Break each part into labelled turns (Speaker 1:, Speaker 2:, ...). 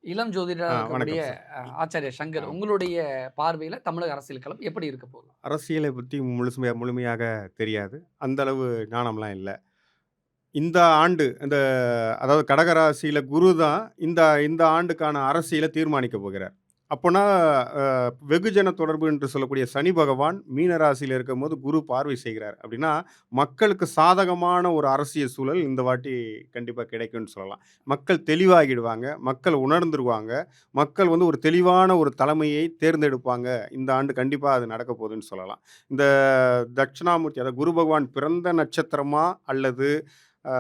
Speaker 1: இளம் ஜோதிடரா இருக்கக்கூடிய
Speaker 2: வணக்கம் சார்.
Speaker 1: ஆச்சாரியா
Speaker 2: ஆ
Speaker 1: சங்கர், உங்களுடைய பார்வையில தமிழக அரசியல் களம் எப்படி இருக்க போகுது?
Speaker 2: அரசியலை பத்தி முழுமையாக தெரியாது. அந்த அளவு ஞானம்லாம் இல்ல. இந்த ஆண்டு அதாவது கடகராசியில குரு தான் இந்த இந்த ஆண்டுக்கான அரசியல தீர்மானிக்க போகிறார். அப்போனா அ வெகுஜன தொடர்பு என்று சொல்லக்கூடிய சனி பகவான் மீன ராசியில இருக்கும்போது குரு பார்வை செய்கிறார். அப்படின்னா, மக்களுக்கு சாதகமான ஒரு அரசியல் சூழல் இந்த வாட்டி கண்டிப்பா கிடைக்கும்னு சொல்லலாம். மக்கள் தெளிவாகிடுவாங்க. மக்கள் உணர்ந்துருவாங்க. மக்கள் ஒரு தெளிவான ஒரு தலைமையை தேர்ந்தெடுப்பாங்க. இந்த ஆண்டு கண்டிப்பா அது நடக்க போதுன்னு சொல்லலாம். இந்த தட்சிணாமூர்த்தி அதாவது குரு பகவான் பிறந்த நட்சத்திரமா அல்லது ஆ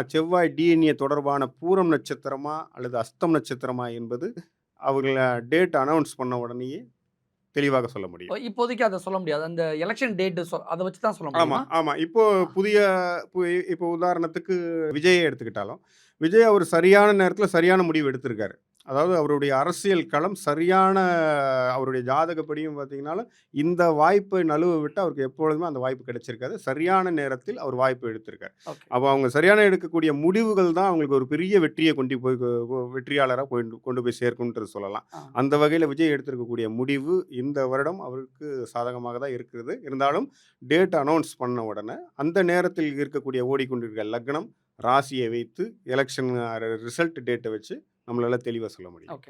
Speaker 2: செவ்வாய் டிஎன்ஏ தொடர்பான பூரம் நட்சத்திரமா அல்லது அஸ்தம் நட்சத்திரமா என்பது அவர்கள டேட் அனவுன்ஸ் பண்ண உடனேயே தெளிவாக சொல்ல முடியும்.
Speaker 1: இப்போதைக்கு அத சொல்ல முடியாது. அந்த எலக்ஷன் டேட் அத வச்சு தான் சொல்ல
Speaker 2: ஆமா,
Speaker 1: முடியுமா?
Speaker 2: ஆமா. இப்போ
Speaker 1: ஆ.
Speaker 2: புதிய பு இப்போ உதாரணத்துக்கு விஜயே எடுத்துக்கிட்டாலும், விஜய் அவர் சரியான நேரத்தில சரியான முடிவு எடுத்திருக்காரு. அதாவது அவருடைய அரசியல் களம் சரியான அவருடைய ஜாதகப்படியும் பார்த்தீங்கன்னாலும், இந்த வாய்ப்பை நழுவ விட்டா அவருக்கு எப்பொழுதுமே அந்த வாய்ப்பு கிடைச்சிருக்காது. சரியான நேரத்தில் அவர் வாய்ப்பு எடுத்திருக்காரு.
Speaker 1: ஓகே.
Speaker 2: அப்ப அவங்க சரியான எடுக்கக்கூடிய முடிவுகள் தான் அவங்களுக்கு ஒரு பெரிய வெற்றிய கொண்டு போய் வெற்றியாளரா கொண்டு கொண்டு போய் சேர்க்கும்ன்றது சொல்லலாம்.
Speaker 1: ஆ.
Speaker 2: அந்த வகையில விஜய் எடுத்திருக்கக்கூடிய முடிவு இந்த வருடம் அவருக்கு சாதகமாக தான் இருக்கிறது. இருந்தாலும் டேட் அனவுன்ஸ் பண்ண உடனே, அந்த நேரத்தில் இருக்கக்கூடிய ஓடிக்கொண்டிருக்கிற லக்னம், ராசியை வைத்து எலக்ஷன் ரிசல்ட் டேட்ட வச்சு நம்மளால தெளிவா சொல்ல முடியும்.
Speaker 1: ஓகே.